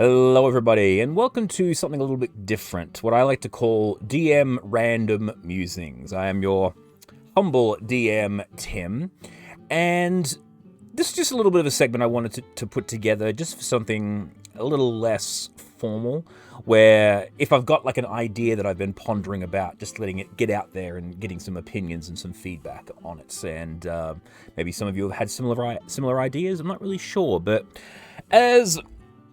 Hello everybody, and welcome to something a little bit different, what I like to call DM Random Musings. I am your humble DM, Tim, and this is just a little bit of a segment I wanted to put together just for something a little less formal, where if I've got like an idea that I've been pondering about, just letting it get out there and getting some opinions and some feedback on it. And maybe some of you have had similar ideas, I'm not really sure, but as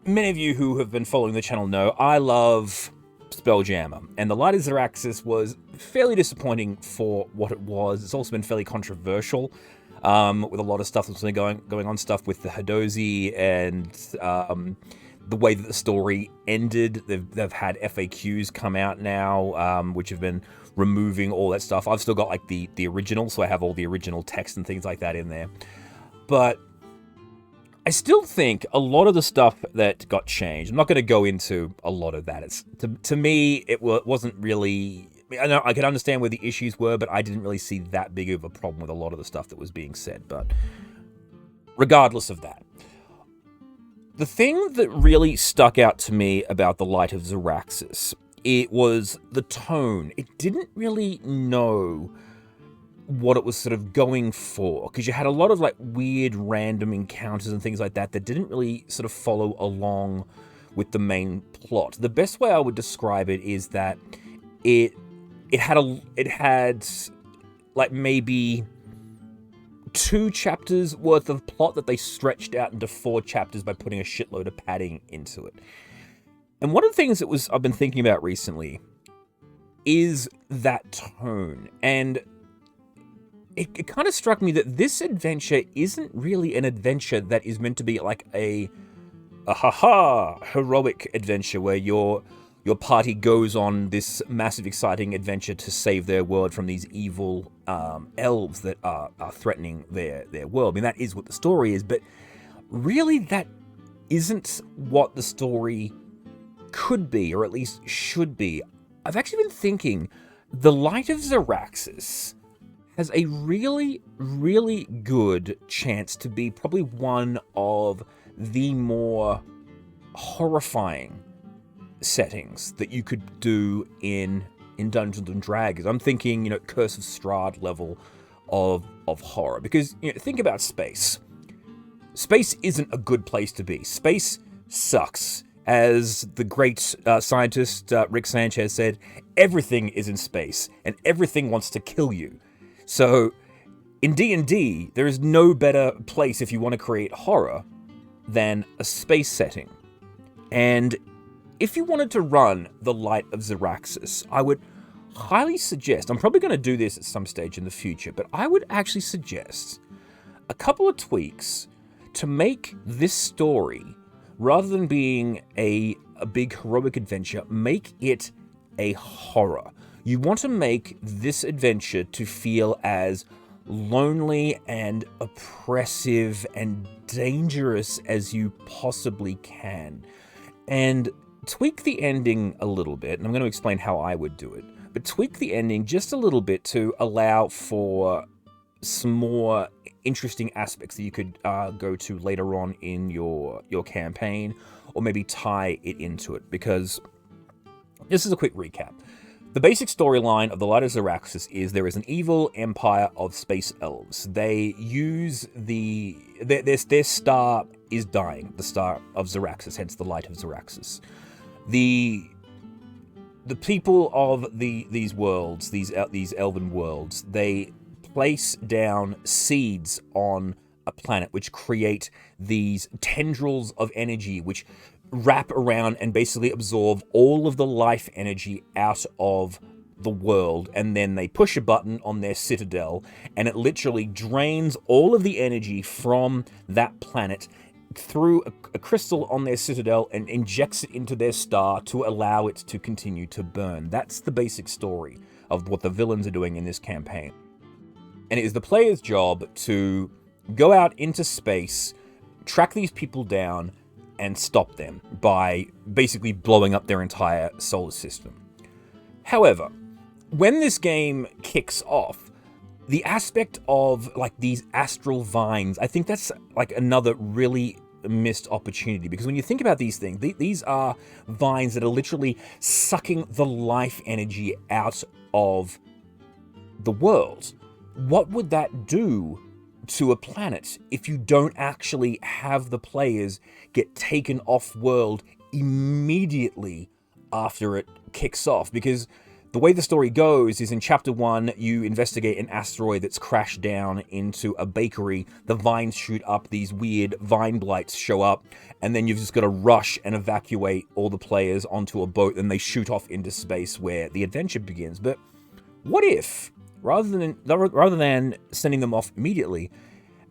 many of you who have been following the channel know, I love Spelljammer, and the Light of Xaryxis was fairly disappointing for what it was. It's also been fairly controversial, with a lot of stuff that's been going on, stuff with the Hadozi and the way that the story ended. They've had FAQs come out now, which have been removing all that stuff. I've still got like the original, so I have all the original text and things like that in there. But I still think a lot of the stuff that got changed, I'm not going to go into a lot of that. It's to me, it wasn't really. I know I could understand where the issues were, but I didn't really see that big of a problem with a lot of the stuff that was being said. But regardless of that, the thing that really stuck out to me about the Light of Xaryxis, it was the tone. It didn't really know what it was sort of going for, because you had a lot of like weird random encounters and things like that that didn't really sort of follow along with the main plot. The best way I would describe it is that it had like maybe 2 chapters worth of plot that they stretched out into 4 chapters by putting a shitload of padding into it. And one of the things that I've been thinking about recently is that tone. And it kind of struck me that this adventure isn't really an adventure that is meant to be like a heroic adventure where your party goes on this massive, exciting adventure to save their world from these evil elves that are threatening their world. I mean, that is what the story is, but really that isn't what the story could be, or at least should be. I've actually been thinking the Light of Xaryxis has a really, really good chance to be probably one of the more horrifying settings that you could do in Dungeons and Dragons. I'm thinking, Curse of Strahd level of horror, because think about space. Space isn't a good place to be. Space sucks. As the great scientist Rick Sanchez said, everything is in space, and everything wants to kill you. So, in D&D, there is no better place if you want to create horror than a space setting. And if you wanted to run the Light of Xaryxis, I would highly suggest, I'm probably going to do this at some stage in the future, but I would actually suggest a couple of tweaks to make this story, rather than being a big heroic adventure, make it a horror. You want to make this adventure to feel as lonely and oppressive and dangerous as you possibly can. And tweak the ending a little bit, and I'm going to explain how I would do it, but tweak the ending just a little bit to allow for some more interesting aspects that you could go to later on in your campaign, or maybe tie it into it, because this is a quick recap. The basic storyline of the Light of Xaryxis is there is an evil empire of space elves. They use their star is dying, the star of Xaraxis, hence the Light of Xaryxis. The people of these worlds, these elven worlds, they place down seeds on a planet which create these tendrils of energy which wrap around and basically absorb all of the life energy out of the world, and then they push a button on their citadel and it literally drains all of the energy from that planet through a crystal on their citadel and injects it into their star to allow it to continue to burn. That's the basic story of what the villains are doing in this campaign. And it is the player's job to go out into space, track these people down, and stop them by basically blowing up their entire solar system. However, when this game kicks off, the aspect of like these astral vines, I think that's like another really missed opportunity, because when you think about these things, these are vines that are literally sucking the life energy out of the world. What would that do to a planet if you don't actually have the players get taken off world immediately after it kicks off? Because the way the story goes is in chapter 1, you investigate an asteroid that's crashed down into a bakery. The vines shoot up, these weird vine blights show up, and then you've just got to rush and evacuate all the players onto a boat, and they shoot off into space where the adventure begins. But what if, rather than sending them off immediately,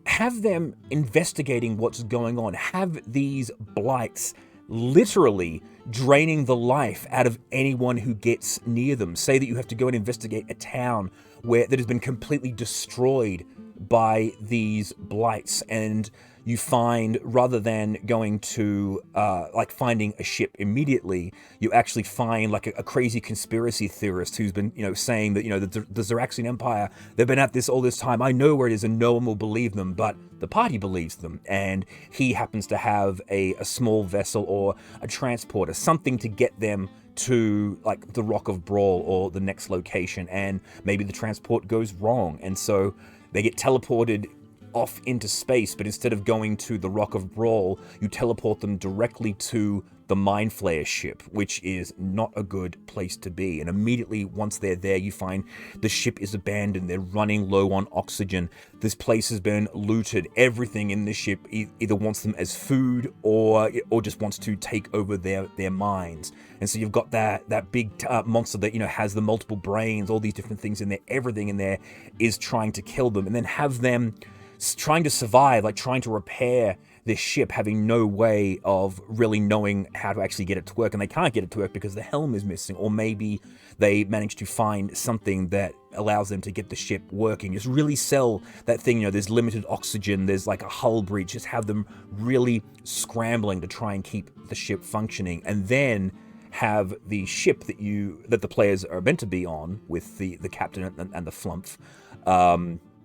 have them investigating what's going on, have these blights literally draining the life out of anyone who gets near them. Say that you have to go and investigate a town that has been completely destroyed by these blights, and you find, rather than going to finding a ship immediately, you actually find like a crazy conspiracy theorist who's been saying that the Xaraxian Empire, they've been at this all this time, I know where it is, and no one will believe them, but the party believes them, and he happens to have a small vessel or a transporter, something to get them to like the Rock of Brawl or the next location, and maybe the transport goes wrong, and so they get teleported off into space, but instead of going to the Rock of Brawl, you teleport them directly to the Mind Flayer ship, which is not a good place to be. And immediately once they're there, you find the ship is abandoned, they're running low on oxygen, this place has been looted, everything in the ship either wants them as food or just wants to take over their minds. And so you've got that big monster that has the multiple brains, all these different things in there, everything in there is trying to kill them, and then have them trying to survive, like trying to repair this ship, having no way of really knowing how to actually get it to work, and they can't get it to work because the helm is missing, or maybe they manage to find something that allows them to get the ship working. Just really sell that thing, there's limited oxygen, there's like a hull breach, just have them really scrambling to try and keep the ship functioning, and then have the ship that the players are meant to be on with the captain and the flumph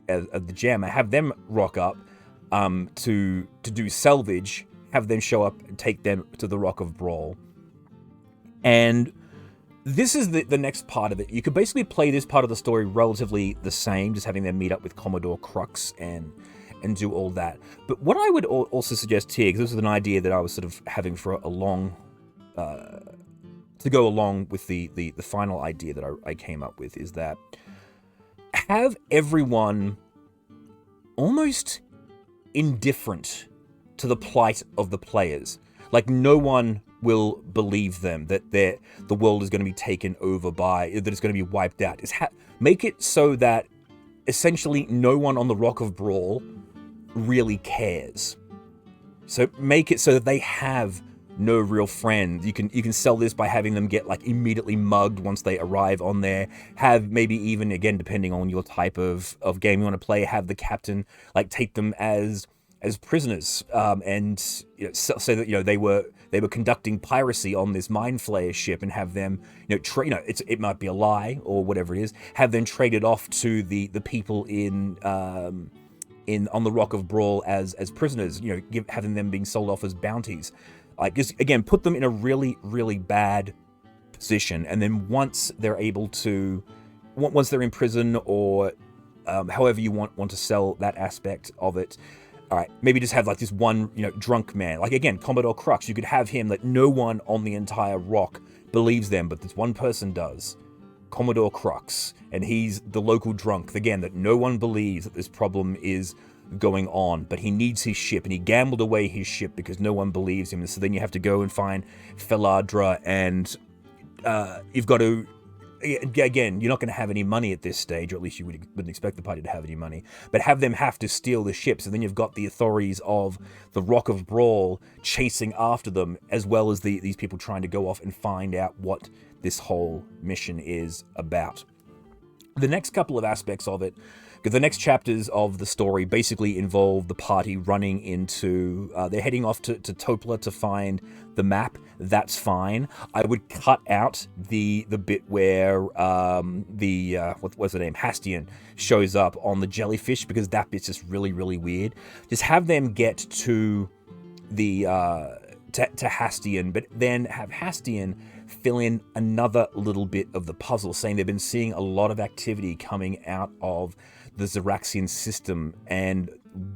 of the Jammer, have them rock up to do salvage, have them show up and take them to the Rock of Brawl. And this is the next part of it. You could basically play this part of the story relatively the same, just having them meet up with Commodore Crux and do all that. But what I would also suggest here, because this is an idea that I was sort of having for a long to go along with the final idea that I came up with, is that have everyone almost indifferent to the plight of the players. Like, no one will believe them that the world is going to be taken over that it's going to be wiped out. Make it so that essentially no one on the Rock of Brawl really cares. So make it so that they have no real friend. You can sell this by having them get like immediately mugged once they arrive on there. Have maybe even, again, depending on your type of game you want to play, have the captain like take them as prisoners, and say that they were conducting piracy on this Mind Flayer ship, and have them it might be a lie or whatever it is, have them traded off to the people on the Rock of Brawl as prisoners, having them being sold off as bounties. Like, just, again, put them in a really, really bad position, and then once they're in prison, or however you want to sell that aspect of it, all right, maybe just have like this one, drunk man. Like, again, Commodore Crux, you could have him that no one on the entire rock believes them, but this one person does. Commodore Crux, and he's the local drunk, again, that no one believes that this problem is going on, but he needs his ship, and he gambled away his ship because no one believes him. And so then you have to go and find Feladra, and you've got to, again, you're not going to have any money at this stage, or at least you wouldn't expect the party to have any money, but have them have to steal the ships, and then you've got the authorities of the Rock of Brawl chasing after them, as well as these people trying to go off and find out what this whole mission is about. The next couple of aspects of it, because the next chapters of the story basically involve the party running into, they're heading off to Topla to find the map. That's fine. I would cut out the bit where what's the name, Hastian shows up on the jellyfish, because that bit's just really, really weird. Just have them get to the to Hastian, but then have Hastian fill in another little bit of the puzzle, saying they've been seeing a lot of activity coming out of the Xaraxian system, and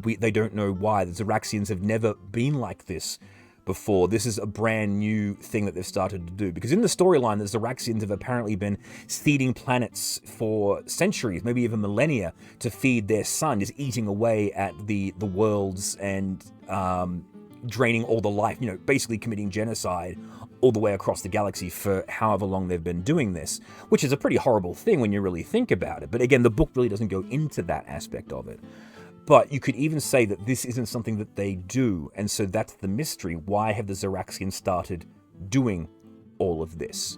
they don't know why. The Xaraxians have never been like this before. This is a brand new thing that they've started to do, because in the storyline, the Xaraxians have apparently been seeding planets for centuries, maybe even millennia, to feed their sun, just eating away at the worlds and draining all the life, basically committing genocide all the way across the galaxy for however long they've been doing this, which is a pretty horrible thing when you really think about it. But again, the book really doesn't go into that aspect of it. But you could even say that this isn't something that they do, and so that's the mystery. Why have the Xaraxians started doing all of this?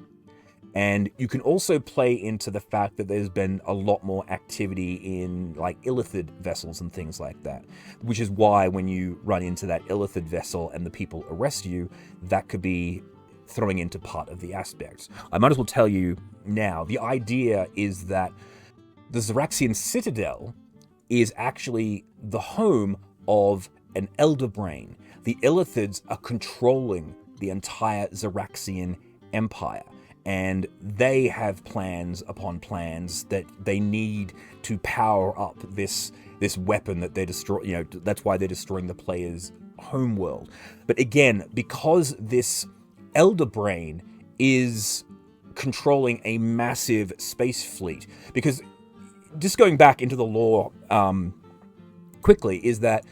And you can also play into the fact that there's been a lot more activity in like illithid vessels and things like that, which is why when you run into that illithid vessel and the people arrest you, that could be throwing into part of the aspects. I might as well tell you now, the idea is that the Xaraxian Citadel is actually the home of an elder brain. The illithids are controlling the entire Xaraxian empire, and they have plans upon plans that they need to power up this weapon that they're destroying. That's why they're destroying the player's homeworld. But again, because this elder brain is controlling a massive space fleet, because just going back into the lore quickly, is that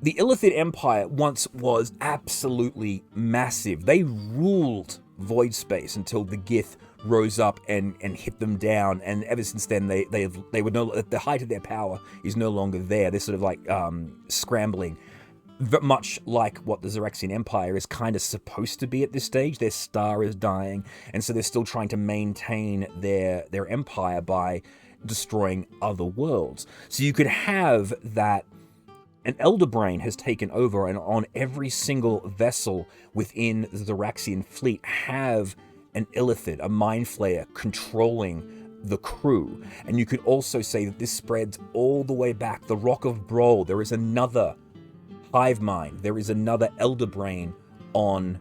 the Illithid Empire once was absolutely massive. They ruled void space until the Gith rose up and hit them down, and ever since then they were the height of their power is no longer there. They're sort of like scrambling, much like what the Xaraxian Empire is kind of supposed to be at this stage. Their star is dying, and so they're still trying to maintain their empire by destroying other worlds. So you could have that an elder brain has taken over, and on every single vessel within the Xaraxian fleet have an illithid, a mind flayer, controlling the crew. And you could also say that this spreads all the way back. The Rock of Brawl, there is another hive mind, there is another elder brain on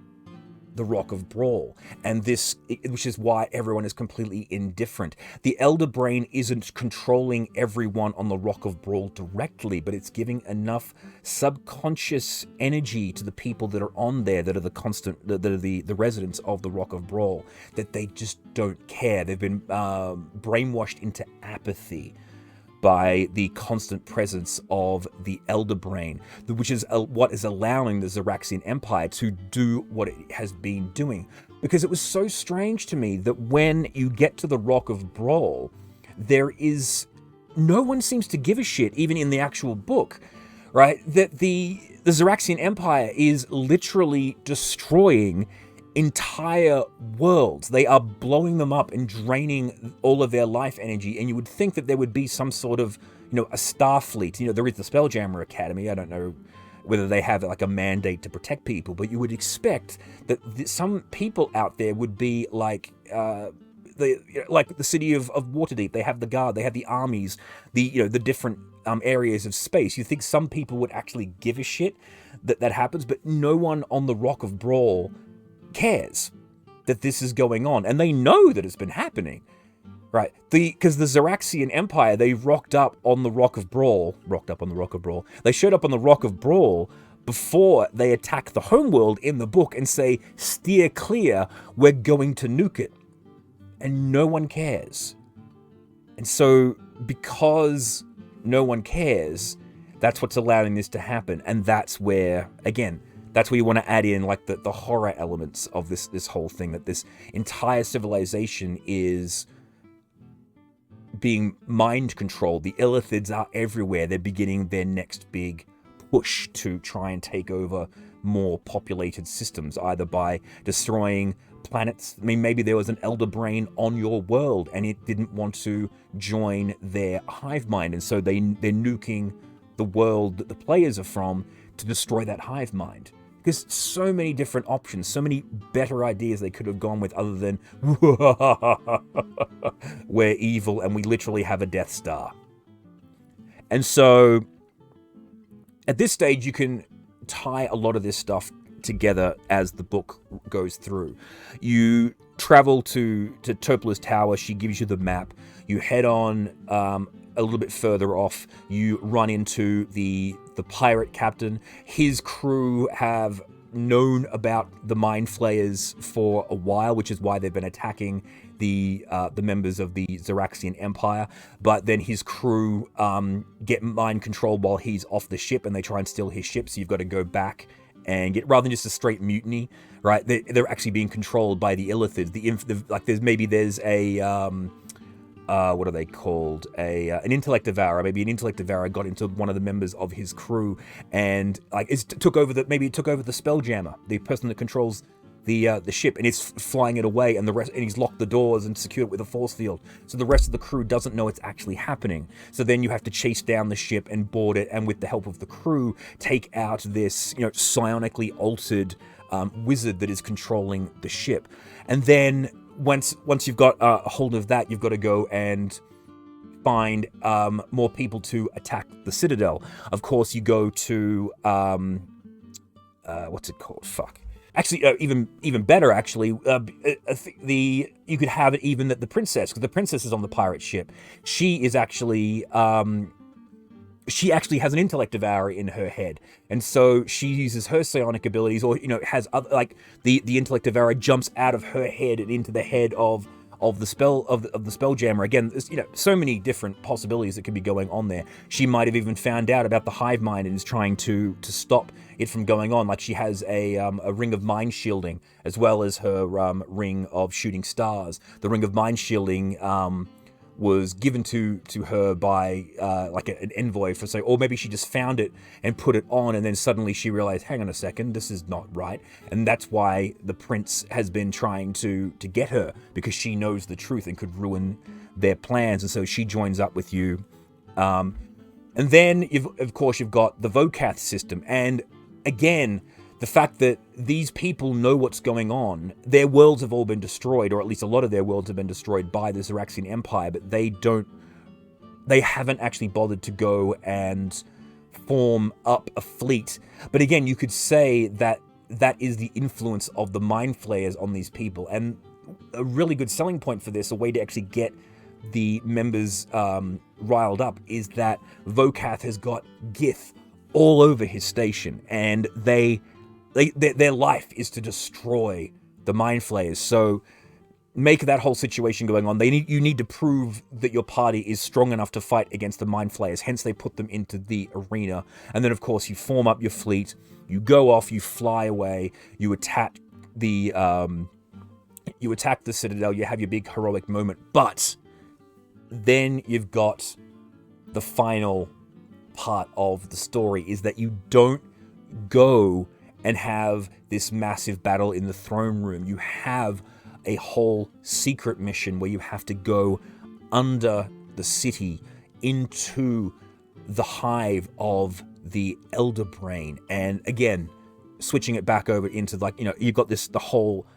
the Rock of Brawl, and this, which is why everyone is completely indifferent. The elder brain isn't controlling everyone on the Rock of Brawl directly, but it's giving enough subconscious energy to the people that are on there, that are the residents of the Rock of Brawl, that they just don't care. They've been brainwashed into apathy by the constant presence of the elder brain, which is what is allowing the Xaraxian Empire to do what it has been doing. Because it was so strange to me that when you get to the Rock of Brawl, no one seems to give a shit, even in the actual book, right? That the Xaraxian Empire is literally destroying entire worlds. They are blowing them up and draining all of their life energy, and you would think that there would be some sort of, a star fleet. There is the Spelljammer Academy. I don't know whether they have like a mandate to protect people, but you would expect that some people out there would be like the city of Waterdeep. They have the guard, they have the armies, the different areas of space. You think some people would actually give a shit that happens, but no one on the Rock of Brawl cares that this is going on, and they know that it's been happening, right? Because the Xaraxian Empire, they rocked up on the Rock of Brawl. They showed up on the Rock of Brawl before they attack the homeworld in the book and say, "Steer clear, we're going to nuke it," and no one cares. And so, because no one cares, that's what's allowing this to happen, and that's where, again, that's where you want to add in like the horror elements of this whole thing, that this entire civilization is being mind controlled. The illithids are everywhere. They're beginning their next big push to try and take over more populated systems, either by destroying planets. I mean, maybe there was an elder brain on your world and it didn't want to join their hive mind, and so they're nuking the world that the players are from to destroy that hive mind. Because so many different options, so many better ideas they could have gone with, other than we're evil and we literally have a Death Star. And so at this stage, you can tie a lot of this stuff together as the book goes through. You travel to Topola's tower. She gives you the map. You head on a little bit further off. You run into the pirate captain. His crew have known about the Mind Flayers for a while, which is why they've been attacking the members of the Xaraxian Empire. But then his crew get mind controlled while he's off the ship, and they try and steal his ship. So you've got to go back and get, rather than just a straight mutiny, right? They're actually being controlled by the illithids. There's a what are they called? An intellect devourer. Maybe an intellect devourer got into one of the members of his crew and took over the spelljammer, the person that controls the ship, and it's flying it away, and he's locked the doors and secured it with a force field, so the rest of the crew doesn't know it's actually happening. So then you have to chase down the ship and board it, and with the help of the crew, take out this psionically altered wizard that is controlling the ship. And then once you've got a hold of that, you've got to go and find more people to attack the Citadel. Of course, you go to what's it called? Fuck. Actually, even better. Actually, you could have it even that the princess, because the princess is on the pirate ship. She is actually she actually has an intellect devourer in her head, and so she uses her psionic abilities, or has other, like the intellect devourer jumps out of her head and into the head of the spelljammer. Again, there's so many different possibilities that could be going on there. She might have even found out about the hive mind and is trying to stop it from going on. Like she has a ring of mind shielding, as well as her ring of shooting stars. The ring of mind shielding was given to her by like an envoy for or maybe she just found it and put it on, and then suddenly she realized, hang on a second, this is not right. And that's why the prince has been trying to get her, because she knows the truth and could ruin their plans. And so she joins up with you. And then you've got the Vocath system, and again, the fact that these people know what's going on. Their worlds have all been destroyed, or at least a lot of their worlds have been destroyed by the Xaraxian Empire, but they haven't actually bothered to go and form up a fleet. But again, you could say that is the influence of the Mind Flayers on these people. And a really good selling point for this, a way to actually get the members riled up, is that Vocath has got Gith all over his station, and their life is to destroy the Mind Flayers. So make that whole situation going on. You need to prove that your party is strong enough to fight against the Mind Flayers. Hence, they put them into the arena. And then, of course, you form up your fleet. You go off. You fly away. You attack the Citadel. You have your big heroic moment. But then you've got the final part of the story, is that you don't go and have this massive battle in the throne room. You have a whole secret mission where you have to go under the city into the hive of the Elder Brain. And again, switching it back over into you've got the whole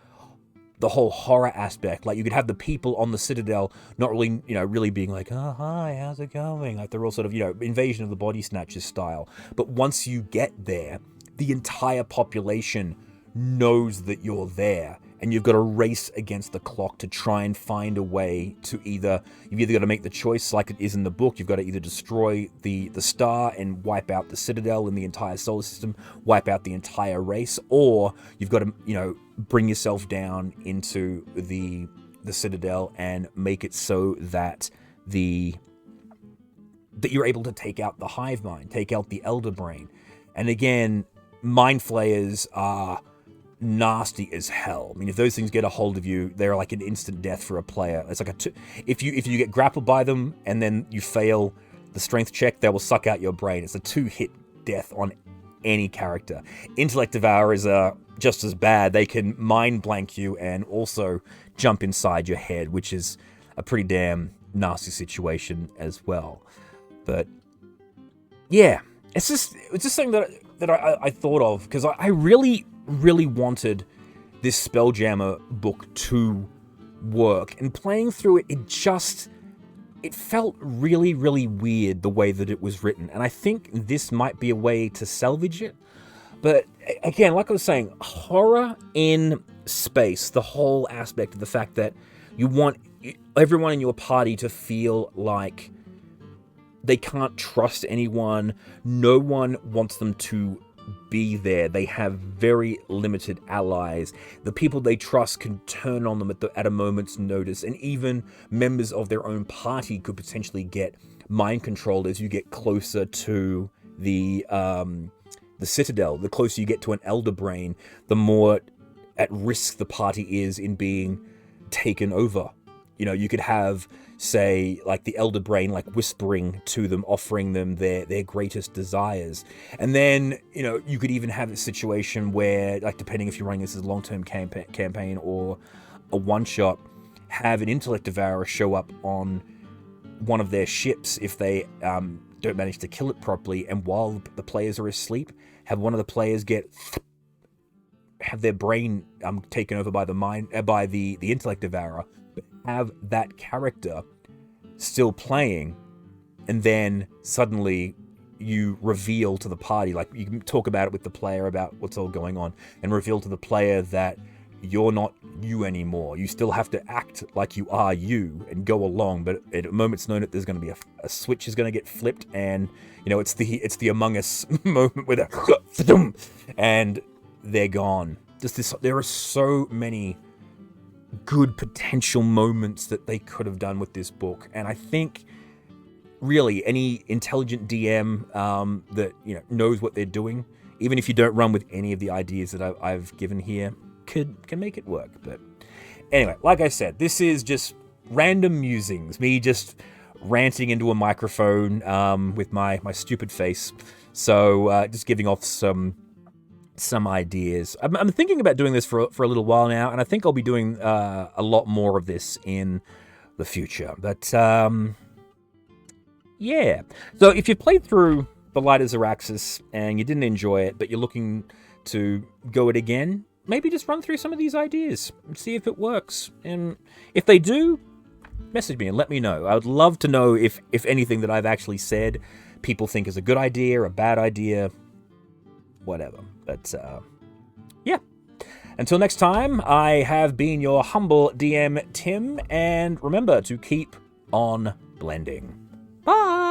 horror aspect. Like you could have the people on the Citadel not really, really being like, oh, hi, how's it going? Like they're all sort of, Invasion of the Body Snatchers style. But once you get there, the entire population knows that you're there, and you've got to race against the clock to try and find a way to you've either got to make the choice, like it is in the book, you've got to either destroy the star and wipe out the Citadel and the entire solar system, wipe out the entire race, or you've got to, bring yourself down into the Citadel and make it so that you're able to take out the hive mind, take out the Elder Brain. And again, Mind Flayers are nasty as hell. I mean, if those things get a hold of you, they're like an instant death for a player. It's like if you get grappled by them and then you fail the strength check, they will suck out your brain. It's a 2-hit death on any character. Intellect Devourers are just as bad. They can mind blank you and also jump inside your head, which is a pretty damn nasty situation as well. But yeah, it's just something that I thought of, because I really, really wanted this Spelljammer book to work, and playing through it, it felt really, really weird the way that it was written. And I think this might be a way to salvage it. But again, like I was saying, horror in space, the whole aspect of the fact that you want everyone in your party to feel like they can't trust anyone. No one wants them to be there. They have very limited allies. The people they trust can turn on them at a moment's notice, and even members of their own party could potentially get mind controlled as you get closer to the Citadel. The closer you get to an Elder Brain, the more at risk the party is in being taken over. You know, you could have, say, like the Elder Brain, like whispering to them, offering them their greatest desires. And then, you know, you could even have a situation where, like, depending if you're running this as a long-term campaign or a one-shot, have an Intellect Devourer show up on one of their ships if they don't manage to kill it properly, and while the players are asleep, have one of the players have their brain taken over by the Intellect Devourer, but have that character still playing, and then suddenly you reveal to the party, like you can talk about it with the player about what's all going on, and reveal to the player that you're not you anymore. You still have to act like you are you and go along, but at a moment's notice there's going to be a switch is going to get flipped, and you know it's the Among Us moment with a and they're gone. There are so many good potential moments that they could have done with this book, and I think really any intelligent DM that knows what they're doing, even if you don't run with any of the ideas that I've given here, can make it work. But anyway, like I said, this is just random musings, me just ranting into a microphone with my stupid face. So just giving off some ideas. I'm thinking about doing this for a little while now, and I think I'll be doing a lot more of this in the future. But yeah. So if you played through the Light of Xaryxis and you didn't enjoy it, but you're looking to go it again, maybe just run through some of these ideas and see if it works. And if they do, message me and let me know. I would love to know if anything that I've actually said people think is a good idea, a bad idea, whatever. But yeah. Until next time, I have been your humble DM, Tim, and remember to keep on blending. Bye!